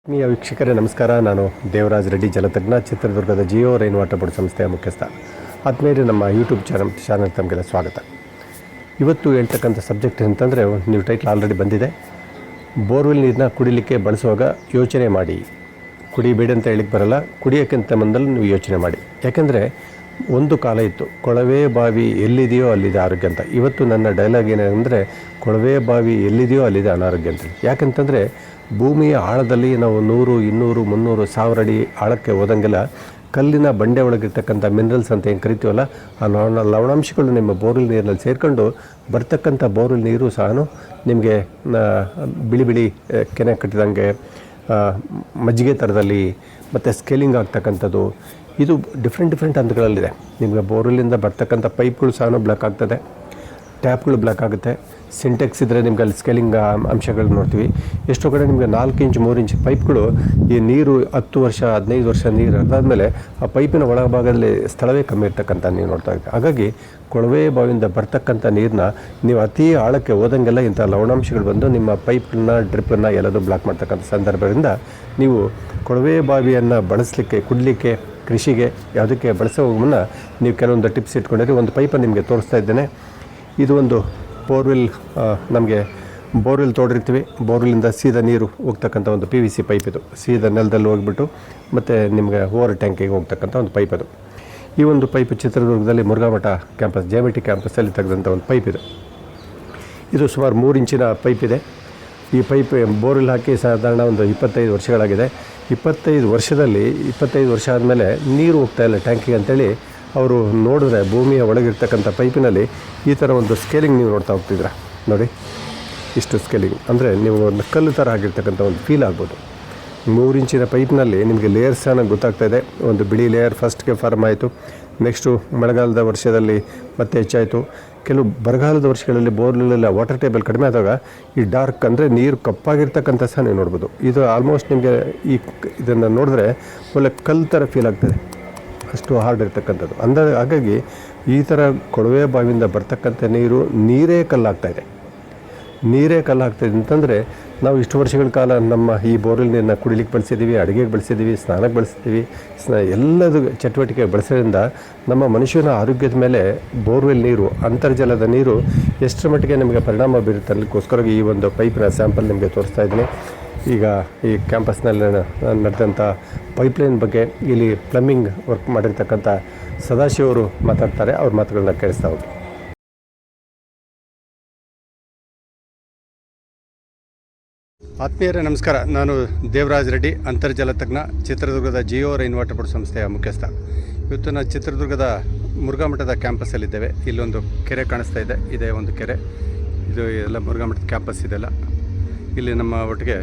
ಆತ್ಮೀಯ ವೀಕ್ಷಕರೇ ನಮಸ್ಕಾರ. ನಾನು ದೇವರಾಜ್ ರೆಡ್ಡಿ, ಜಲತಜ್ಞ, ಚಿತ್ರದುರ್ಗದ ಜಿಯೋ ರೈನ್ ವಾಟರ್ ಬೋರ್ಡ್ ಸಂಸ್ಥೆಯ ಮುಖ್ಯಸ್ಥ. ಆತ್ಮೀಯರೇ, ನಮ್ಮ ಯೂಟ್ಯೂಬ್ ಚಾನಲ್ ತಮಗೆಲ್ಲ ಸ್ವಾಗತ. ಇವತ್ತು ಹೇಳ್ತಕ್ಕಂಥ ಸಬ್ಜೆಕ್ಟ್ ಅಂತಂದರೆ, ನೀವು ಟೈಟ್ಲ್ ಆಲ್ರೆಡಿ ಬಂದಿದೆ. ಬೋರ್ವೆಲ್ ನೀರನ್ನ ಕುಡಿಲಿಕ್ಕೆ ಬಳಸುವಾಗ ಯೋಚನೆ ಮಾಡಿ. ಕುಡಿಬೇಡಿ ಅಂತ ಹೇಳಿಕ್ಕೆ ಬರಲ್ಲ, ಕುಡಿಯೋಕ್ಕಿಂತ ಮೊದಲು ನೀವು ಯೋಚನೆ ಮಾಡಿ. ಯಾಕೆಂದರೆ ಒಂದು ಕಾಲ ಇತ್ತು, ಕೊಳವೆ ಬಾವಿ ಎಲ್ಲಿದೆಯೋ ಅಲ್ಲಿದೆ ಆರೋಗ್ಯ ಅಂತ. ಇವತ್ತು ನನ್ನ ಡೈಲಾಗ್ ಏನೆಂದರೆ, ಕೊಳವೆ ಬಾವಿ ಎಲ್ಲಿದೆಯೋ ಅಲ್ಲಿದೆ ಅನಾರೋಗ್ಯ ಅಂತೇಳಿ. ಯಾಕಂತಂದರೆ ಭೂಮಿಯ ಆಳದಲ್ಲಿ ನಾವು 100, 200, 300, 1000 ಅಡಿ ಆಳಕ್ಕೆ ಹೋದಂಗೆಲ್ಲ ಕಲ್ಲಿನ ಬಂಡೆ ಒಳಗಿರ್ತಕ್ಕಂಥ ಮಿನರಲ್ಸ್ ಅಂತ ಏನು ಕರಿತೀವಲ್ಲ, ಆ ಲವಣಾಂಶಗಳು ನಿಮ್ಮ ಬೋರ್ವೆಲ್ ನೀರಿನಲ್ಲಿ ಸೇರಿಕೊಂಡು ಬರ್ತಕ್ಕಂಥ ಬೋರ್ವೆಲ್ ನೀರು ಸಹ ನಿಮಗೆ ಬಿಳಿ ಬಿಳಿ ಕೆನೆ ಕಟ್ಟಿದಂಗೆ ಮಜ್ಜಿಗೆ ಥರದಲ್ಲಿ ಮತ್ತು ಸ್ಕೇಲಿಂಗ್ ಆಗ್ತಕ್ಕಂಥದ್ದು, ಇದು ಡಿಫ್ರೆಂಟ್ ಹಂತಗಳಲ್ಲಿದೆ. ನಿಮಗೆ ಬೋರ್ವೆಲ್ಲಿಂದ ಬರ್ತಕ್ಕಂಥ ಪೈಪ್ಗಳು ಸಹ ಬ್ಲಾಕ್ ಆಗ್ತದೆ, ಟ್ಯಾಪ್ಗಳು ಬ್ಲಾಕ್ ಆಗುತ್ತೆ. ಸಿಂಟೆಕ್ಸ್ ಇದ್ದರೆ ನಿಮ್ಗೆ ಅಲ್ಲಿ ಸ್ಕೇಲಿಂಗ್ ಅಂಶಗಳು ನೋಡ್ತೀವಿ. ಎಷ್ಟೋ ಕಡೆ ನಿಮಗೆ 4 ಇಂಚ್ 3 ಇಂಚ್ ಪೈಪ್ಗಳು, ಈ ನೀರು 10 ವರ್ಷ 15 ವರ್ಷ ನೀರು ಅದಾದಮೇಲೆ ಆ ಪೈಪಿನ ಒಳಭಾಗದಲ್ಲಿ ಸ್ಥಳವೇ ಕಮ್ಮಿ ಇರ್ತಕ್ಕಂಥ ನೀವು ನೋಡ್ತಾ ಇದ್ದೀವಿ. ಹಾಗಾಗಿ ಕೊಳವೆ ಬಾವಿಯಿಂದ ಬರ್ತಕ್ಕಂಥ ನೀರನ್ನ ನೀವು ಅತಿ ಆಳಕ್ಕೆ ಹೋದಂಗೆಲ್ಲ ಇಂಥ ಲವಣಾಂಶಗಳು ಬಂದು ನಿಮ್ಮ ಪೈಪ್ಗಳನ್ನ ಡ್ರಿಪ್ಪನ್ನು ಎಲ್ಲದೂ ಬ್ಲಾಕ್ ಮಾಡ್ತಕ್ಕಂಥ ಸಂದರ್ಭದಿಂದ ನೀವು ಕೊಳವೆ ಬಾವಿಯನ್ನು ಬಳಸಲಿಕ್ಕೆ, ಕುಡಲಿಕ್ಕೆ, ಕೃಷಿಗೆ ಯಾವುದಕ್ಕೆ ಬಳಸೋ ಮುನ್ನ ನೀವು ಕೆಲವೊಂದು ಟಿಪ್ಸ್ ಇಟ್ಕೊಂಡಿರಿ. ಒಂದು ಪೈಪನ್ನು ನಿಮಗೆ ತೋರಿಸ್ತಾ ಇದ್ದೇನೆ. ಇದು ಒಂದು ಬೋರ್ವೆಲ್, ನಮಗೆ ಬೋರ್ವೆಲ್ ತೋಡಿರ್ತೀವಿ, ಬೋರ್ವೆಲಿಂದ ಸೀದಾ ನೀರು ಹೋಗ್ತಕ್ಕಂಥ ಒಂದು PVC ಪೈಪ್. ಇದು ಸೀದಾ ನೆಲದಲ್ಲಿ ಹೋಗ್ಬಿಟ್ಟು ಮತ್ತು ನಿಮಗೆ ಓವರ್ ಟ್ಯಾಂಕಿಗೆ ಹೋಗ್ತಕ್ಕಂಥ ಒಂದು ಪೈಪ್. ಅದು ಈ ಒಂದು ಪೈಪ್ ಚಿತ್ರದುರ್ಗದಲ್ಲಿ ಮುರುಘಾಮಠ ಕ್ಯಾಂಪಸ್, JMT ಕ್ಯಾಂಪಸ್ಸಲ್ಲಿ ತೆಗೆದಂಥ ಒಂದು ಪೈಪ್ ಇದು ಸುಮಾರು 3 ಇಂಚಿನ ಪೈಪ್ ಇದೆ. ಈ ಪೈಪ್ ಬೋರ್ವೆಲ್ ಹಾಕಿ ಸಾಧಾರಣ ಒಂದು 25 ವರ್ಷಗಳಾಗಿದೆ. 25 ವರ್ಷದಲ್ಲಿ 25 ವರ್ಷ ಆದಮೇಲೆ ನೀರು ಹೋಗ್ತಾಯಿಲ್ಲ ಟ್ಯಾಂಕಿಗೆ ಅಂತೇಳಿ ಅವರು ನೋಡಿದ್ರೆ ಭೂಮಿಯ ಒಳಗಿರ್ತಕ್ಕಂಥ ಪೈಪಿನಲ್ಲಿ ಈ ಥರ ಒಂದು ಸ್ಕೇಲಿಂಗ್ ನೀವು ನೋಡ್ತಾ ಹೋಗ್ತಿದ್ರ ನೋಡಿ. ಇಷ್ಟು ಸ್ಕೇಲಿಂಗ್ ಅಂದರೆ ನೀವು ಒಂದು ಕಲ್ಲು ಥರ ಆಗಿರ್ತಕ್ಕಂಥ ಒಂದು ಫೀಲ್ ಆಗ್ಬೋದು. 3 ಇಂಚಿನ ಪೈಪ್ನಲ್ಲಿ ನಿಮಗೆ ಲೇಯರ್ಸ್ ಚೆನ್ನಾಗಿ ಗೊತ್ತಾಗ್ತಾಯಿದೆ. ಒಂದು ಬಿಳಿ ಲೇಯರ್ ಫಸ್ಟ್ಗೆ ಫಾರ್ಮ್ ಆಯಿತು, ನೆಕ್ಸ್ಟು ಮಳೆಗಾಲದ ವರ್ಷದಲ್ಲಿ ಮತ್ತೆ ಹೆಚ್ಚಾಯಿತು. ಕೆಲವು ಬರಗಾಲದ ವರ್ಷಗಳಲ್ಲಿ ಬೋರ್ವೆಲ್ಲೆಲ್ಲ ವಾಟರ್ ಟೇಬಲ್ ಕಡಿಮೆ ಆದಾಗ ಈ ಡಾರ್ಕ್ ಅಂದರೆ ನೀರು ಕಪ್ಪಾಗಿರ್ತಕ್ಕಂಥ ಸಹ ನೀವು ನೋಡ್ಬೋದು. ಇದು ಆಲ್ಮೋಸ್ಟ್ ನಿಮಗೆ ಇದನ್ನು ನೋಡಿದ್ರೆ ಒಳ್ಳೆ ಕಲ್ಲು ಥರ ಫೀಲ್ ಆಗ್ತದೆ, ಅಷ್ಟು ಹಾರ್ಡ್ ಇರ್ತಕ್ಕಂಥದ್ದು. ಹಾಗಾಗಿ ಈ ಥರ ಕೊಳವೆ ಬಾವಿಯಿಂದ ಬರ್ತಕ್ಕಂಥ ನೀರೇ ಕಲ್ಲಾಗ್ತಾಯಿದೆ ಅಂತಂದರೆ, ನಾವು ಇಷ್ಟು ವರ್ಷಗಳ ಕಾಲ ನಮ್ಮ ಈ ಬೋರ್ವೆಲ್ ನೀರನ್ನ ಕುಡಿಲಿಕ್ಕೆ ಬಳಸಿದ್ದೀವಿ, ಅಡುಗೆಗೆ ಬಳಸಿದ್ದೀವಿ, ಸ್ನಾನಕ್ಕೆ ಬಳಸಿದ್ದೀವಿ, ಎಲ್ಲದು ಚಟುವಟಿಕೆ ಬಳಸೋದ್ರಿಂದ ನಮ್ಮ ಮನುಷ್ಯನ ಆರೋಗ್ಯದ ಮೇಲೆ ಬೋರ್ವೆಲ್ ನೀರು, ಅಂತರ್ಜಲದ ನೀರು ಎಷ್ಟರ ಮಟ್ಟಿಗೆ ನಿಮಗೆ ಪರಿಣಾಮ ಬೀರುತ್ತೆ ಅನ್ನೋದಕ್ಕೋಸ್ಕರ ಈ ಒಂದು ಪೈಪಿನ ಸ್ಯಾಂಪಲ್ ನಿಮಗೆ ತೋರಿಸ್ತಾ ಇದ್ದೀನಿ. ಈಗ ಈ ಕ್ಯಾಂಪಸ್ನಲ್ಲಿ ನಡೆದಂಥ ಪೈಪ್ಲೈನ್ ಬಗ್ಗೆ ಇಲ್ಲಿ ಪ್ಲಂಬಿಂಗ್ ವರ್ಕ್ ಮಾಡಿರ್ತಕ್ಕಂಥ ಸದಾಶಿವ ಅವರು ಮಾತಾಡ್ತಾರೆ. ಅವ್ರ ಮಾತುಗಳನ್ನ ಕೇಳಿಸ್ತಾ ಹೋಗಿ. ಆತ್ಮೀಯರೇ ನಮಸ್ಕಾರ. ನಾನು ದೇವರಾಜ್ ರೆಡ್ಡಿ, ಅಂತರ್ಜಲ ತಜ್ಞ, ಚಿತ್ರದುರ್ಗದ ಜಿಯೋ ರೈನ್ ವಾಟರ್ ಬೋರ್ಡ್ ಸಂಸ್ಥೆಯ ಮುಖ್ಯಸ್ಥ. ಇವತ್ತು ನಾವು ಚಿತ್ರದುರ್ಗದ ಮುರುಘಾಮಠದ ಕ್ಯಾಂಪಸ್ಸಲ್ಲಿದ್ದೇವೆ. ಇಲ್ಲೊಂದು ಕೆರೆ ಕಾಣಿಸ್ತಾ ಇದೆ, ಇದೇ ಒಂದು ಕೆರೆ. ಇದು ಎಲ್ಲ ಮುರುಘಾಮಠದ ಕ್ಯಾಂಪಸ್ ಇದೆಲ್ಲ. ಇಲ್ಲಿ ನಮ್ಮ ಒಟ್ಟಿಗೆ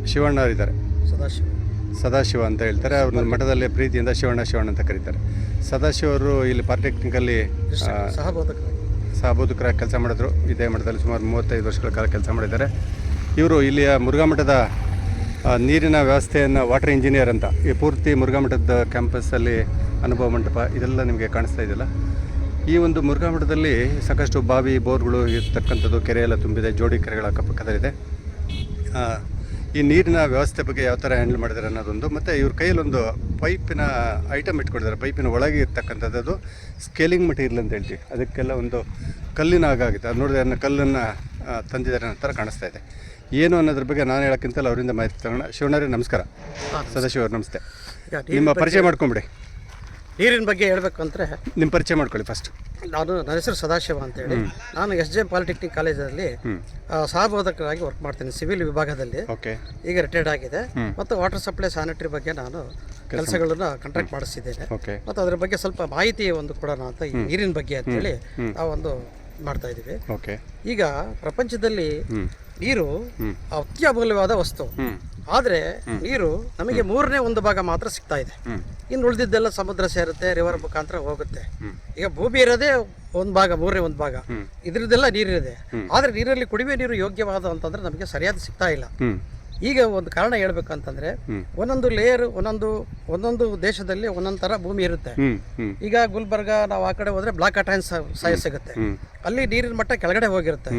ಶಿವಣ್ಣ ಇದ್ದಾರೆ, ಸದಾಶಿವ ಅಂತ ಹೇಳ್ತಾರೆ. ಅವ್ರ ಮಠದಲ್ಲಿ ಪ್ರೀತಿಯಿಂದ ಶಿವಣ್ಣ ಅಂತ ಕರೀತಾರೆ. ಸದಾಶಿವ ಅವರು ಇಲ್ಲಿ ಪಾಲಿಟೆಕ್ನಿಕಲ್ಲಿ ಸಹಬೋಧಕರಾಗಿ ಕೆಲಸ ಮಾಡಿದ್ರು. ಇದೇ ಮಠದಲ್ಲಿ ಸುಮಾರು 35 ವರ್ಷಗಳ ಕಾಲ ಕೆಲಸ ಮಾಡಿದ್ದಾರೆ. ಇವರು ಇಲ್ಲಿಯ ಮುರುಘಾಮಠದ ನೀರಿನ ವ್ಯವಸ್ಥೆಯನ್ನು, ವಾಟರ್ ಇಂಜಿನಿಯರ್ ಅಂತ, ಈ ಪೂರ್ತಿ ಮುರುಘಾಮಠದ ಕ್ಯಾಂಪಸ್ಸಲ್ಲಿ ಅನುಭವ ಮಂಟಪ ಇದೆಲ್ಲ ನಿಮಗೆ ಕಾಣಿಸ್ತಾ ಇದೆಯಲ್ಲ. ಈ ಒಂದು ಮುರುಘಾಮಠದಲ್ಲಿ ಸಾಕಷ್ಟು ಬಾವಿ, ಬೋರ್ಗಳು ಇರ್ತಕ್ಕಂಥದ್ದು, ಕೆರೆ ಎಲ್ಲ ತುಂಬಿದೆ, ಜೋಡಿ ಕೆರೆಗಳ ಅಕ್ಕಪಕ್ಕದಲ್ಲಿದೆ. ಈ ನೀರಿನ ವ್ಯವಸ್ಥೆ ಬಗ್ಗೆ ಯಾವ ಥರ ಹ್ಯಾಂಡಲ್ ಮಾಡಿದ್ದಾರೆ ಅನ್ನೋದೊಂದು, ಮತ್ತು ಇವ್ರ ಕೈಯಲ್ಲಿ ಒಂದು ಪೈಪಿನ ಐಟಮ್ ಇಟ್ಕೊಂಡಿದ್ದಾರೆ. ಪೈಪಿನ ಒಳಗೆ ಇರ್ತಕ್ಕಂಥದ್ದು ಸ್ಕೇಲಿಂಗ್ ಮೆಟೀರಿಯಲ್ ಅಂತ ಹೇಳ್ತೀವಿ. ಅದಕ್ಕೆಲ್ಲ ಒಂದು ಕಲ್ಲಿನ ಆಗುತ್ತೆ. ಅದು ನೋಡಿದ್ರೆ ಅದನ್ನ ಕಲ್ಲನ್ನು ತಂದಿದ್ದಾರೆ ಅನ್ನೋ ಥರ ಕಾಣಿಸ್ತಾ ಇದೆ. ಏನು ಅನ್ನೋದ್ರ ಬಗ್ಗೆ ನಾನು ಹೇಳೋಕ್ಕಿಂತಲ್ಲ ಅವರಿಂದ ಮಾಹಿತಿ ತಗೋಣ. ಶಿವಣ್ಣರೇ ನಮಸ್ಕಾರ. ಸದಾಶಿವ ಅವರು ನಮಸ್ತೆ. ನಿಮ್ಮ ಪರಿಚಯ ಮಾಡ್ಕೊಂಬಿಡಿ. ನೀರಿನ ಬಗ್ಗೆ ಹೇಳಬೇಕು ಅಂದರೆ ನಿಮ್ಮ ಪರಿಚಯ ಮಾಡ್ಕೊಳ್ಳಿ ಫಸ್ಟ್. ನನ್ನ ಹೆಸರು ಸದಾಶಿವ ಅಂತೇಳಿ. ನಾನು SJ ಪಾಲಿಟೆಕ್ನಿಕ್ ಕಾಲೇಜಲ್ಲಿ ಸಹಬೋಧಕರಾಗಿ ವರ್ಕ್ ಮಾಡ್ತೀನಿ, ಸಿವಿಲ್ ವಿಭಾಗದಲ್ಲಿ. ಈಗ ರಿಟೈರ್ಡ್ ಆಗಿದೆ. ಮತ್ತು ವಾಟರ್ ಸಪ್ಲೈ, ಸ್ಯಾನಿಟರಿ ಬಗ್ಗೆ ನಾನು ಕೆಲಸಗಳನ್ನು ಕಾಂಟ್ರಾಕ್ಟ್ ಮಾಡಿಸ್ತಿದ್ದೇನೆ. ಮತ್ತು ಅದ್ರ ಬಗ್ಗೆ ಸ್ವಲ್ಪ ಮಾಹಿತಿ ಒಂದು ಕೊಡೋಣ ಅಂತ, ಈ ನೀರಿನ ಬಗ್ಗೆ ಅಂತೇಳಿ ನಾವೊಂದು ಮಾಡ್ತಾ ಇದ್ದೀವಿ. ಈಗ ಪ್ರಪಂಚದಲ್ಲಿ ನೀರು ಅತ್ಯಮೂಲ್ಯವಾದ ವಸ್ತು. ಆದರೆ ನೀರು ನಮಗೆ 3ನೇ 1 ಭಾಗ ಮಾತ್ರ ಸಿಗ್ತಾ ಇದೆ. ಇನ್ನು ಉಳಿದಿದ್ದೆಲ್ಲ ಸಮುದ್ರ ಸೇರುತ್ತೆ, ರಿವರ್ ಮುಖಾಂತರ ಹೋಗುತ್ತೆ. ಈಗ ಭೂಮಿ ಇರೋದೇ 1 ಭಾಗ, 3ನೇ 1 ಭಾಗ, ಇದ್ರದ್ದೆಲ್ಲ ನೀರಿದೆ. ಆದರೆ ನೀರಲ್ಲಿ ಕುಡಿಯುವ ನೀರು ಯೋಗ್ಯವಾದ ಅಂತಂದ್ರೆ ನಮಗೆ ಸರಿಯಾದ ಸಿಗ್ತಾ ಇಲ್ಲ. ಈಗ ಒಂದು ಕಾರಣ ಹೇಳ್ಬೇಕಂತಂದ್ರೆ, ಒಂದೊಂದು ಲೇಯರ್, ಒಂದೊಂದು ದೇಶದಲ್ಲಿ ಒಂದೊಂದು ತರ ಭೂಮಿ ಇರುತ್ತೆ. ಈಗ ಗುಲ್ಬರ್ಗ ನಾವು ಆ ಕಡೆ ಹೋದ್ರೆ ಬ್ಲಾಕ್ ಅಟೈನ್ ಸಿಗುತ್ತೆ, ಅಲ್ಲಿ ನೀರಿನ ಮಟ್ಟ ಕೆಳಗಡೆ ಹೋಗಿರುತ್ತೆ.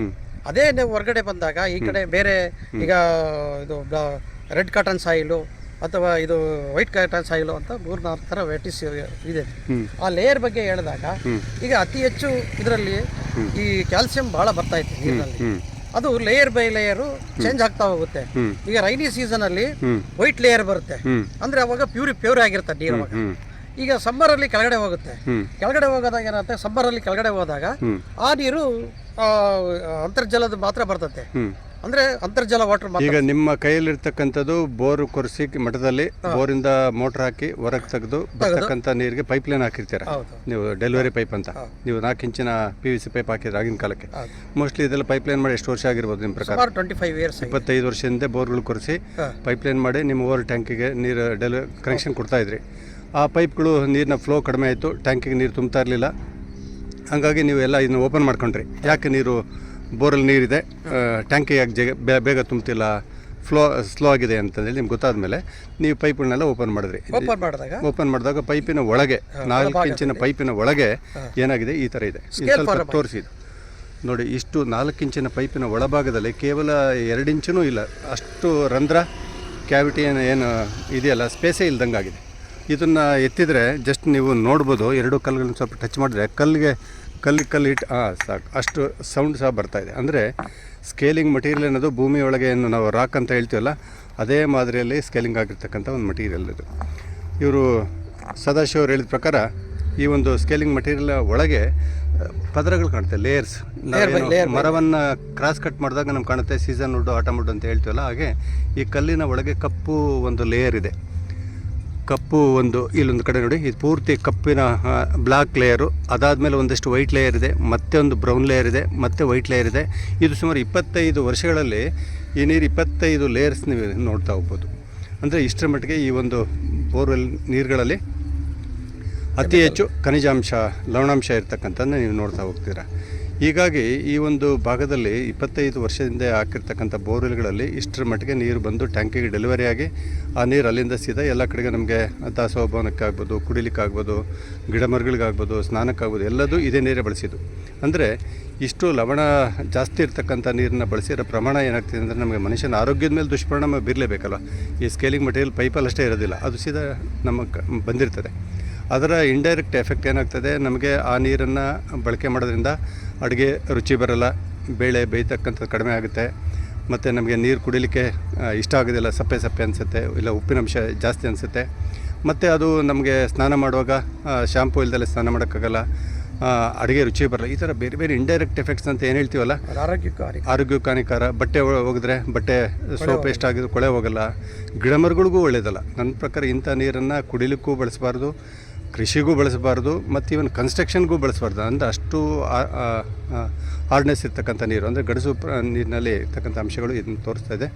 ಅದೇ ನೀವು ಹೊರಗಡೆ ಬಂದಾಗ ಈ ಕಡೆ ಬೇರೆ, ಈಗ ಇದು ರೆಡ್ ಕಾಟನ್ ಸಾಯಿಲು ಅಥವಾ ಇದು ವೈಟ್ ಕಾಟನ್ ಸಾಯಿಲು ಅಂತ 3-4 ಥರ ವೆರೈಟೀಸ್ ಇದೆ. ಆ ಲೇಯರ್ ಬಗ್ಗೆ ಹೇಳಿದಾಗ ಈಗ ಅತಿ ಹೆಚ್ಚು ಇದರಲ್ಲಿ ಈ ಕ್ಯಾಲ್ಸಿಯಂ ಭಾಳ ಬರ್ತಾ ಇತ್ತು ನೀರಿನಲ್ಲಿ. ಅದು ಲೇಯರ್ ಬೈ ಲೇಯರು ಚೇಂಜ್ ಆಗ್ತಾ ಹೋಗುತ್ತೆ. ಈಗ ರೈನಿ ಸೀಸನ್ ಅಲ್ಲಿ ವೈಟ್ ಲೇಯರ್ ಬರುತ್ತೆ, ಅಂದ್ರೆ ಅವಾಗ ಪ್ಯೂರ್ ಆಗಿರುತ್ತೆ ನೀರು. ಅವಾಗ ಈಗ ಸಮ್ಮರ್ ಅಲ್ಲಿ ಕೆಳಗಡೆ ಹೋಗುತ್ತೆ. ಕೆಳಗಡೆ ಹೋಗೋದಾಗ ಏನಾಗುತ್ತೆ, ಸಮ್ಮರ್ ಅಲ್ಲಿ ಕೆಳಗಡೆ ಹೋದಾಗ ಆ ನೀರು ಅಂತರ್ಜಲದ ಮಾತ್ರ ಬರ್ತದೆ, ಅಂದ್ರೆ ಅಂತರ್ಜಲ ವಾಟರ್ ಮಾತ್ರ. ಈಗ ನಿಮ್ಮ ಕೈಯಲ್ಲಿರ್ತಕ್ಕಂಥದ್ದು ಬೋರ್ ಕೊರೆಸಿ ಮಠದಲ್ಲಿ ಬೋರಿಂದ ಮೋಟರ್ ಹಾಕಿ ಹೊರಗೆ ತೆಗೆದು ಬರ್ತಕ್ಕಂಥ ನೀರಿಗೆ ಪೈಪ್ ಲೈನ್ ಹಾಕಿರ್ತೀರ ನೀವು, ಡೆಲಿವರಿ ಪೈಪ್ ಅಂತ. ನೀವು 4 ಇಂಚಿನ PVC ಪೈಪ್ ಹಾಕಿದ್ರೆ ಆಗಿನ ಕಾಲಕ್ಕೆ. ಮೋಸ್ಟ್ಲಿ ಇದೆಲ್ಲ ಪೈಪ್ ಲೈನ್ ಮಾಡಿ ಎಷ್ಟು ವರ್ಷ ಆಗಿರ್ಬೋದು ನಿಮ್ಮ ಪ್ರಕಾರ? 25 ಇಯರ್ಸ್, 25 ವರ್ಷದಿಂದ ಬೋರ್ಗಳು ಕೊರೆಸಿ ಪೈಪ್ ಲೈನ್ ಮಾಡಿ ನಿಮ್ಮ ಓವರ್ ಟ್ಯಾಂಕಿಗೆ ನೀರು ಕನೆಕ್ಷನ್ ಕೊಡ್ತಾ ಇದ್ರಿ. ಆ ಪೈಪ್ಗಳು ನೀರಿನ ಫ್ಲೋ ಕಡಿಮೆ ಆಯಿತು, ಟ್ಯಾಂಕಿಗೆ ನೀರು ತುಂಬ್ತಾ ಇರಲಿಲ್ಲ. ಹಾಗಾಗಿ ನೀವು ಎಲ್ಲ ಇದನ್ನು ಓಪನ್ ಮಾಡ್ಕೊಂಡ್ರಿ. ಯಾಕೆ ನೀರು ಬೋರಲ್ಲಿ ನೀರಿದೆ, ಟ್ಯಾಂಕಿಗೆ ಯಾಕೆ ಬೇಗ ತುಂಬ್ತಿಲ್ಲ, ಸ್ಲೋ ಆಗಿದೆ ಅಂತಂದೇಳಿ ನಿಮ್ಗೆ ಗೊತ್ತಾದ ಮೇಲೆ ನೀವು ಪೈಪ್ಗಳನ್ನೆಲ್ಲ ಓಪನ್ ಮಾಡಿದ್ರಿ. ಓಪನ್ ಮಾಡಿದಾಗ ಪೈಪಿನ ಒಳಗೆ 4 ಇಂಚಿನ ಪೈಪಿನ ಒಳಗೆ ಏನಾಗಿದೆ, ಈ ಥರ ಇದೆ. ಸ್ವಲ್ಪ ತೋರಿಸಿದ್ದು ನೋಡಿ. ಇಷ್ಟು 4 ಇಂಚಿನ ಪೈಪಿನ ಒಳಭಾಗದಲ್ಲಿ ಕೇವಲ 2 ಇಂಚೂ ಇಲ್ಲ, ಅಷ್ಟು ರಂಧ್ರ ಕ್ಯಾವಿಟಿ ಏನು ಇದೆಯಲ್ಲ, ಸ್ಪೇಸೇ ಇಲ್ದಂಗೆ ಆಗಿದೆ. ಇದನ್ನು ಎತ್ತಿದರೆ ಜಸ್ಟ್ ನೀವು ನೋಡ್ಬೋದು, 2 ಕಲ್ಲುಗಳನ್ನ ಸ್ವಲ್ಪ ಟಚ್ ಮಾಡಿದ್ರೆ ಕಲ್ಲು ಇಟ್ಟು ಸಾಕು, ಅಷ್ಟು ಸೌಂಡ್ ಸಹ ಬರ್ತಾಯಿದೆ. ಅಂದರೆ ಸ್ಕೇಲಿಂಗ್ ಮಟೀರಿಯಲ್ ಅನ್ನೋದು ಭೂಮಿಯೊಳಗೆ ಏನು ನಾವು ರಾಕ್ ಅಂತ ಹೇಳ್ತೀವಲ್ಲ, ಅದೇ ಮಾದರಿಯಲ್ಲಿ ಸ್ಕೇಲಿಂಗ್ ಆಗಿರ್ತಕ್ಕಂಥ ಒಂದು ಮಟೀರಿಯಲ್ ಇದು. ಇವರು ಸದಾಶಿವ ಅವರು ಹೇಳಿದ ಪ್ರಕಾರ ಈ ಒಂದು ಸ್ಕೇಲಿಂಗ್ ಮಟೀರಿಯಲ್ ಒಳಗೆ ಪದರಗಳು ಕಾಣುತ್ತೆ, ಲೇಯರ್ಸ್. ಮರವನ್ನು ಕ್ರಾಸ್ ಕಟ್ ಮಾಡಿದಾಗ ನಮ್ಗೆ ಕಾಣುತ್ತೆ ಸೀಸನ್ ವುಡ್, ಆಟಮ್ ವುಡ್ ಅಂತ ಹೇಳ್ತೀವಲ್ಲ, ಹಾಗೆ ಈ ಕಲ್ಲಿನ ಒಳಗೆ ಕಪ್ಪು ಒಂದು ಲೇಯರ್ ಇದೆ. ಕಪ್ಪು ಇಲ್ಲೊಂದು ಕಡೆ ನೋಡಿ, ಇದು ಪೂರ್ತಿ ಕಪ್ಪಿನ ಬ್ಲ್ಯಾಕ್ ಲೇಯರು. ಅದಾದಮೇಲೆ ಒಂದಷ್ಟು ವೈಟ್ ಲೇಯರ್ ಇದೆ, ಮತ್ತೆ ಒಂದು ಬ್ರೌನ್ ಲೇಯರ್ ಇದೆ, ಮತ್ತೆ ವೈಟ್ ಲೇಯರ್ ಇದೆ. ಇದು ಸುಮಾರು 25 ವರ್ಷಗಳಲ್ಲಿ ಈ ನೀರು 25 ಲೇಯರ್ಸ್ ನೀವು ನೋಡ್ತಾ ಹೋಗ್ಬೋದು. ಅಂದರೆ ಇಷ್ಟರ ಮಟ್ಟಿಗೆ ಈ ಒಂದು ಬೋರ್ವೆಲ್ ನೀರುಗಳಲ್ಲಿ ಅತಿ ಹೆಚ್ಚು ಖನಿಜಾಂಶ, ಲವಣಾಂಶ ಇರ್ತಕ್ಕಂಥದ್ದನ್ನ ನೀವು ನೋಡ್ತಾ ಹೋಗ್ತೀರಾ. ಹೀಗಾಗಿ ಈ ಒಂದು ಭಾಗದಲ್ಲಿ 25 ವರ್ಷದಿಂದ ಹಾಕಿರ್ತಕ್ಕಂಥ ಬೋರ್ವೆಲ್ಗಳಲ್ಲಿ ಇಷ್ಟರ ಮಟ್ಟಿಗೆ ನೀರು ಬಂದು ಟ್ಯಾಂಕಿಗೆ ಡೆಲಿವರಿ ಆಗಿ ಆ ನೀರು ಅಲ್ಲಿಂದ ಸೀದಾ ಎಲ್ಲ ಕಡೆಗೆ ನಮಗೆ ದಾಸೋಭವನಕ್ಕಾಗ್ಬೋದು, ಕುಡಿಲಿಕ್ಕಾಗ್ಬೋದು, ಗಿಡ ಮರಗಳಿಗಾಗ್ಬೋದು, ಸ್ನಾನಕ್ಕಾಗ್ಬೋದು, ಎಲ್ಲದೂ ಇದೇ ನೀರೇ ಬಳಸಿದ್ದು. ಅಂದರೆ ಇಷ್ಟು ಲವಣ ಜಾಸ್ತಿ ಇರ್ತಕ್ಕಂಥ ನೀರನ್ನು ಬಳಸಿರೋ ಪ್ರಮಾಣ ಏನಾಗ್ತಿದೆ ಅಂದರೆ ನಮಗೆ ಮನುಷ್ಯನ ಆರೋಗ್ಯದ ಮೇಲೆ ದುಷ್ಪರಿಣಾಮ ಬೀರಲೇಬೇಕಲ್ಲ. ಈ ಸ್ಕೇಲಿಂಗ್ ಮಟೀರಿಯಲ್ ಪೈಪಲ್ಲಿ ಅಷ್ಟೇ ಇರೋದಿಲ್ಲ, ಅದು ಸೀದಾ ನಮಗೆ ಬಂದಿರ್ತದೆ. ಅದರ ಇಂಡೈರೆಕ್ಟ್ ಎಫೆಕ್ಟ್ ಏನಾಗ್ತದೆ, ನಮಗೆ ಆ ನೀರನ್ನು ಬಳಕೆ ಮಾಡೋದ್ರಿಂದ ಅಡುಗೆ ರುಚಿ ಬರೋಲ್ಲ, ಬೇಳೆ ಬೇಯ್ತಕ್ಕಂಥದ್ದು ಕಡಿಮೆ ಆಗುತ್ತೆ, ಮತ್ತು ನಮಗೆ ನೀರು ಕುಡಿಲಿಕ್ಕೆ ಇಷ್ಟ ಆಗೋದಿಲ್ಲ, ಸಪ್ಪೆ ಅನಿಸುತ್ತೆ, ಇಲ್ಲ ಉಪ್ಪಿನಂಶ ಜಾಸ್ತಿ ಅನಿಸುತ್ತೆ. ಮತ್ತು ಅದು ನಮಗೆ ಸ್ನಾನ ಮಾಡುವಾಗ ಶಾಂಪೂ ಇಲ್ದಲೆ ಸ್ನಾನ ಮಾಡೋಕ್ಕಾಗಲ್ಲ, ಅಡುಗೆ ರುಚಿ ಬರಲ್ಲ. ಈ ಥರ ಬೇರೆ ಬೇರೆ ಇಂಡೈರೆಕ್ಟ್ ಎಫೆಕ್ಟ್ಸ್ ಅಂತ ಏನು ಹೇಳ್ತೀವಲ್ಲ, ಆರೋಗ್ಯಕ್ಕೆ ಹಾನಿಕಾರ. ಬಟ್ಟೆ ಹೋಗಿದ್ರೆ ಬಟ್ಟೆ ಸೋಪ್ ಎಷ್ಟಾಗಿದ್ರು ಕೊಳೆ ಹೋಗಲ್ಲ, ಗಿಡಮರಗಳಿಗೂ ಒಳ್ಳೆಯದಲ್ಲ. ನನ್ನ ಪ್ರಕಾರ ಇಂಥ ನೀರನ್ನು ಕುಡಿಲಿಕ್ಕೂ ಬಳಸಬಾರ್ದು, ಕೃಷಿಗೂ ಬಳಸಬಾರ್ದು, ಮತ್ತು ಈವನ್ ಕನ್ಸ್ಟ್ರಕ್ಷನ್ಗೂ ಬಳಸಬಾರ್ದು. ಅಂದರೆ ಅಷ್ಟು ಹಾರ್ಡ್ನೆಸ್ ಇರ್ತಕ್ಕಂಥ ನೀರು, ಅಂದರೆ ಗಡಸು ನೀರಿನಲ್ಲಿ ಇರ್ತಕ್ಕಂಥ ಅಂಶಗಳು ಇದನ್ನು ತೋರಿಸ್ತಾ ಇದೆ.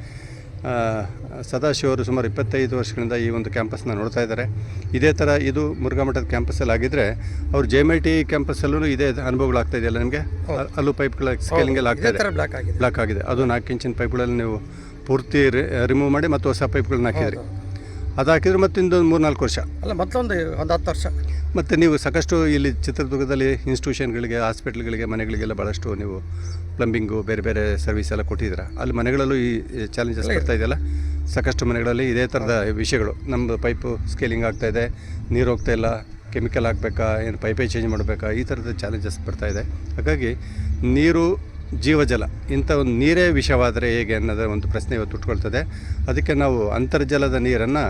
ಸದಾಶಿವ ಅವರು ಸುಮಾರು 25 ವರ್ಷಗಳಿಂದ ಈ ಒಂದು ಕ್ಯಾಂಪಸ್ನ ನೋಡ್ತಾ ಇದ್ದಾರೆ. ಇದೇ ಥರ ಇದು ಮುರುಘಾ ಮಠದ ಕ್ಯಾಂಪಸ್ಸಲ್ಲಿ ಆಗಿದ್ದರೆ ಅವರು JMIT ಕ್ಯಾಂಪಸ್ಸಲ್ಲೂ ಇದೇ ಅನುಭವಗಳಾಗ್ತಾ ಇದೆಯಲ್ಲ ನಿಮಗೆ. ಅಲ್ಲೂ ಪೈಪ್ಗಳ ಸ್ಕೇಲಿಂಗೆಲ್ಲ ಆಗ್ತಾ ಇದೆ, ಬ್ಲಾಕ್ ಆಗಿದೆ. ಅದು 4 ಇಂಚಿನ ಪೈಪ್ಗಳಲ್ಲಿ ನೀವು ಪೂರ್ತಿ ರಿಮೂವ್ ಮಾಡಿ ಮತ್ತು ಹೊಸ ಪೈಪ್ಗಳನ್ನ ಹಾಕಿದ್ರಿ. ಅದು ಹಾಕಿದ್ರೆ ಮತ್ತಿಂದು 3-4 ವರ್ಷ ಅಲ್ಲ, ಮತ್ತೊಂದು 10 ವರ್ಷ. ಮತ್ತು ನೀವು ಸಾಕಷ್ಟು ಇಲ್ಲಿ ಚಿತ್ರದುರ್ಗದಲ್ಲಿ ಇನ್ಸ್ಟಿಟ್ಯೂಷನ್ಗಳಿಗೆ, ಹಾಸ್ಪಿಟ್ಲ್ಗಳಿಗೆ, ಮನೆಗಳಿಗೆಲ್ಲ ಭಾಳಷ್ಟು ನೀವು ಪ್ಲಂಬಿಂಗು ಬೇರೆ ಬೇರೆ ಸರ್ವಿಸ್ ಎಲ್ಲ ಕೊಟ್ಟಿದ್ದೀರ. ಅಲ್ಲಿ ಮನೆಗಳಲ್ಲೂ ಈ ಚಾಲೆಂಜಸ್ ಬರ್ತಾ ಇದೆಯಲ್ಲ, ಸಾಕಷ್ಟು ಮನೆಗಳಲ್ಲಿ ಇದೇ ಥರದ ವಿಷಯಗಳು. ನಮ್ಮದು ಪೈಪು ಸ್ಕೇಲಿಂಗ್ ಆಗ್ತಾಯಿದೆ, ನೀರು ಹೋಗ್ತಾ ಇಲ್ಲ, ಕೆಮಿಕಲ್ ಹಾಕಬೇಕಾ, ಏನು ಪೈಪೇ ಚೇಂಜ್ ಮಾಡಬೇಕಾ, ಈ ಥರದ ಚಾಲೆಂಜಸ್ ಬರ್ತಾಯಿದೆ. ಹಾಗಾಗಿ ನೀರು ಜೀವಜಲ, ಇಂಥ ಒಂದು ನೀರೇ ವಿಷವಾದರೆ ಹೇಗೆ ಅನ್ನೋದರ ಒಂದು ಪ್ರಶ್ನೆ ಇವತ್ತು ಉಟ್ಕೊಳ್ತದೆ. ಅದಕ್ಕೆ ನಾವು ಅಂತರ್ಜಲದ ನೀರನ್ನು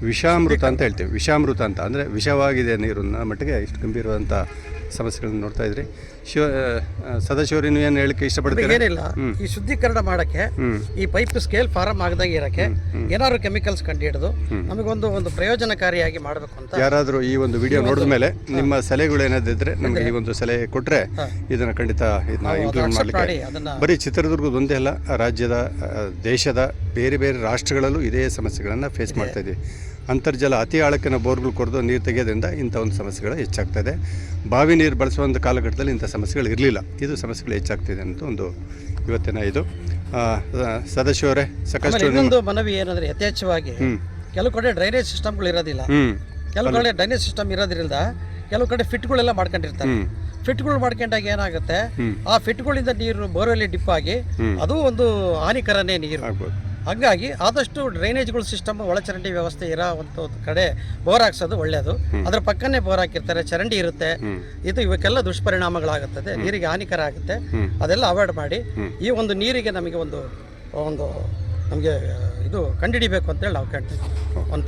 ವಿಷಾಮೃತ ಅಂತ ಹೇಳ್ತೀವಿ. ವಿಷಾಮೃತ ಅಂತ ಅಂದರೆ ವಿಷವಾಗಿದೆ ನೀರನ್ನ ಮಟ್ಟಿಗೆ ಇಷ್ಟು ಗಂಭೀರವಾದಂಥ ಸಮಸ್ಯೆಗಳನ್ನು ನೋಡ್ತಾ ಇದ್ರಿ. ಸದಾಶಿವರು ನೀವು ಏನು ಹೇಳಕ್ಕೆ ಇಷ್ಟಪಡ್ತೀರಿ? ಏನಿಲ್ಲ, ಈ ಶುದ್ಧೀಕರಣ ಮಾಡೋಕ್ಕೆ ಈ ಪೈಪ್ ಸ್ಕೇಲ್ ಫಾರಮ್ ಆಗದಂಗೆ ಇರೋಕ್ಕೆ ಏನಾದ್ರು ಕೆಮಿಕಲ್ಸ್ ಕಂಡುಹಿಡಿದು ನಮಗೊಂದು ಪ್ರಯೋಜನಕಾರಿಯಾಗಿ ಮಾಡಬೇಕು ಅಂತ. ಯಾರಾದರೂ ಈ ಒಂದು ವಿಡಿಯೋ ನೋಡಿದ ಮೇಲೆ ನಿಮ್ಮ ಸಲಹೆಗಳು ಏನಾದಿದ್ರೆ ನಮಗೆ ಈ ಒಂದು ಸಲಹೆ ಕೊಟ್ಟರೆ ಇದನ್ನು ಖಂಡಿತ ಇದನ್ನ ಇಂಪ್ಲಿಮೆಂಟ್ ಮಾಡಲಿಕ್ಕೆ ಬರೀ ಚಿತ್ರದುರ್ಗದ ಒಂದೇ ಅಲ್ಲ, ರಾಜ್ಯದ, ದೇಶದ ಬೇರೆ ಬೇರೆ ರಾಷ್ಟ್ರಗಳಲ್ಲೂ ಇದೇ ಸಮಸ್ಯೆಗಳನ್ನು ಫೇಸ್ ಮಾಡ್ತಾ ಇದ್ದೀವಿ. ಅಂತರ್ಜಲ ಅತಿ ಆಳಕ್ಕಿನ ಬೋರ್ಗಳು ಕೊರೆದು ನೀರು ತೆಗೆಯೋದ್ರಿಂದ ಇಂಥ ಒಂದು ಸಮಸ್ಯೆಗಳು ಹೆಚ್ಚಾಗ್ತಾಯಿದೆ. ಬಾವಿ ನೀರು ಬಳಸುವಂಥ ಕಾಲಘಟ್ಟದಲ್ಲಿ ಇಂಥ ಸಮಸ್ಯೆಗಳು ಇರಲಿಲ್ಲ, ಇದು ಸಮಸ್ಯೆಗಳು ಹೆಚ್ಚಾಗ್ತಿದೆ ಅಂತ ಒಂದು ಇವತ್ತಿನ ಇದು. ಸದಾಶಿವರೇ, ಸಾಕಷ್ಟು ಇನ್ನೊಂದು ಮನವಿ ಏನಂದರೆ, ಯಥೇಚ್ಛವಾಗಿ ಕೆಲವು ಕಡೆ ಡ್ರೈನೇಜ್ ಸಿಸ್ಟಮ್ಗಳು ಇರೋದಿಲ್ಲ, ಕೆಲವು ಕಡೆ ಡ್ರೈನೇಜ್ ಸಿಸ್ಟಮ್ ಇರೋದ್ರಿಂದ ಕೆಲವು ಕಡೆ ಫಿಟ್ಗಳೆಲ್ಲ ಮಾಡ್ಕೊಂಡಿರ್ತಾರೆ. ಫಿಟ್ಗಳು ಮಾಡ್ಕೊಂಡಾಗ ಏನಾಗುತ್ತೆ, ಆ ಫಿಟ್ಗಳಿಂದ ನೀರು ಬೋರ್ವೆಲ್ಲಿ ಡಿಪ್ ಆಗಿ ಅದು ಒಂದು ಹಾನಿಕರನೇ ನೀರು. ಹಾಗಾಗಿ ಆದಷ್ಟು ಡ್ರೈನೇಜ್ಗಳ ಸಿಸ್ಟಮ್ ಒಳಚರಂಡಿ ವ್ಯವಸ್ಥೆ ಇರೋ ಒಂದು ಕಡೆ ಬೋರ್ ಹಾಕ್ಸೋದು ಒಳ್ಳೆಯದು. ಅದ್ರ ಪಕ್ಕನೇ ಬೋರ್ ಹಾಕಿರ್ತಾರೆ, ಚರಂಡಿ ಇರುತ್ತೆ, ಇವಕ್ಕೆಲ್ಲ ದುಷ್ಪರಿಣಾಮಗಳಾಗುತ್ತದೆ, ನೀರಿಗೆ ಹಾನಿಕರ ಆಗುತ್ತೆ. ಅದೆಲ್ಲ ಅವಾಯ್ಡ್ ಮಾಡಿ ಈ ಒಂದು ನೀರಿಗೆ ನಮಗೆ ಒಂದು ನಮಗೆ ಇದು ಕಂಡುಹಿಡಿಬೇಕು ಅಂತೇಳಿ ನಾವು ಕೇಳ್ತೀವಿ. ಒಂದು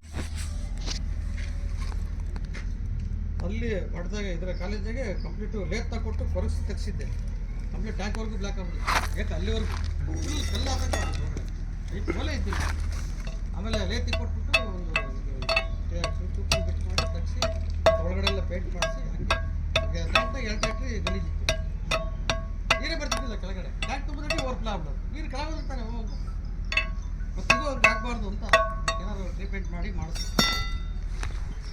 ಅಲ್ಲಿ ಮಾಡಿದಾಗ ಇದರ ಕಾಲೇಜಿಗೆ ಕಂಪ್ಲೀಟು ಲೇತ್ ತಗೊಟ್ಟು ಕೊರಗಿಸಿ ತೆಗೆಸಿದ್ದೆ, ಕಂಪ್ಲೀಟ್ ಟ್ಯಾಂಕ್ವರೆಗೂ ಬ್ಲ್ಯಾಕ್ ಆಗ್ಬಿಟ್ಟು ಏಕೆ ಅಲ್ಲಿವರೆಗೂ ಫುಲ್ ಕಲ್ಲು ಒಲೆ ಇದ್ದಿಲ್ಲ. ಆಮೇಲೆ ಲೇತಿ ಕೊಟ್ಬಿಟ್ಟು ಒಂದು ಬಿಟ್ಟು ಮಾಡಿ ತೆಗೆಸಿ ಒಳಗಡೆ ಎಲ್ಲ ಪೇಂಟ್ ಮಾಡಿಸಿ ಹಾಗೆ ಟ್ಯಾಂಕ್ನಾಗ 2 ಟ್ಯಾಕ್ಟ್ರಿ ಗಲೀಜಿತ್ತು, ನೀರೇ ಬರ್ತಿದ್ದಿಲ್ಲ ಕೆಳಗಡೆ. ಟ್ಯಾಂಕ್ ತುಂಬಿದ್ರೆ ಓವರ್ಫ್ಲೋ ಆಗ್ಬಿಡೋದು, ನೀರು ಕೆಳಗೆ ಬರ್ತಾನೆ ಹೋಗು. ಮತ್ತು ಇದು ಒಂದು ಆಗಬಾರ್ದು ಅಂತ ಏನಾದ್ರು ಟ್ರೀಟ್ಮೆಂಟ್ ಮಾಡಿ ಮಾಡಿಸ್ತೀವಿ.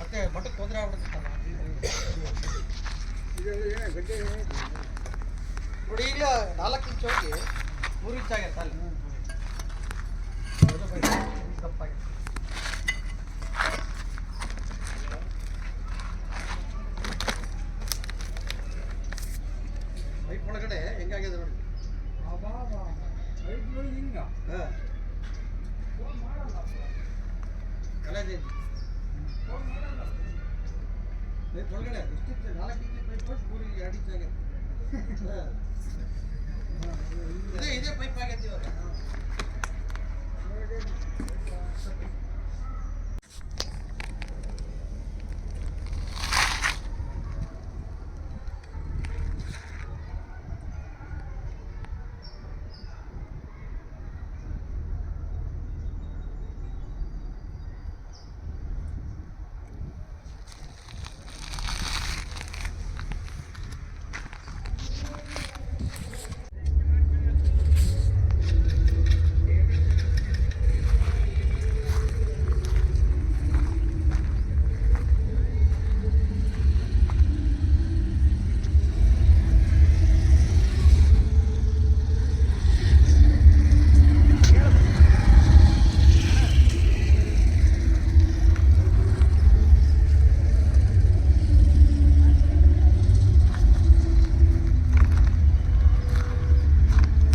ಮತ್ತೆ ಮಠಕ್ಕೆ ತೊಂದರೆ ಆಗ್ಬಿಡುತ್ತಲ್ಲ ನೋಡಿ. ಈಗ 4 ಇಂಚ್ ಹೋಗಿ 3 ಇಂಚ್ ಆಗೈತೆ ಅಲ್ಲಿ ತಪ್ಪಾಗಿ. ಪೈಪ್ ಒಳಗಡೆ ಹೆಂಗಾಗಿದೆ ನೋಡಿ. ಕಲಾಜಿ ಪೈಪ್ ಒಳಗಡೆ ಇಷ್ಟಿತ್ತು, 4 ಇಂಚ್ ಪೈಪ್ 2 ಇಂಚ್ ಆಗೈತೆ. ಇದೇ ಪೈಪ್ ಆಗೈತಿ ಇವಾಗ.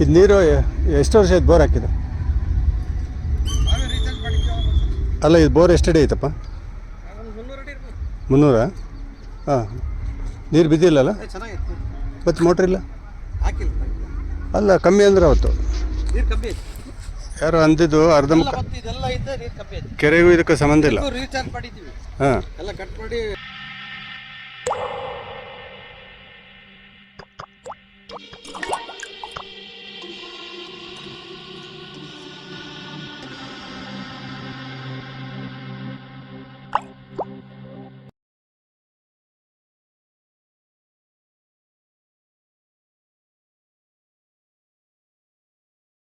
ಇದು ನೀರು ಎಷ್ಟು ವರ್ಷ ಆಯ್ತು ಬೋರ್ ಹಾಕಿದೆ? ಅಲ್ಲ, ಇದು ಬೋರ್ ಎಷ್ಟು ಅಡಿ ಐತಪ್ಪ? 300? ಹಾಂ, ನೀರು ಬಿದ್ದಿಲ್ಲಲ್ಲ? ಮತ್ತು ಮೋಟ್ರ್ ಇಲ್ಲ? ಅಲ್ಲ, ಕಮ್ಮಿ ಅಂದ್ರೆ ಅವತ್ತು ಯಾರು ಅಂದಿದ್ದು ಅರ್ಧ ಕೆರೆಗೂ ಇದಕ್ಕೆ ಸಂಬಂಧ ಇಲ್ಲ. ರೀಚಾರ್ಜ್ ಮಾಡಿದ್ದೀವಿ, ಹಾಂ, ಎಲ್ಲ ಕಟ್ ಮಾಡಿ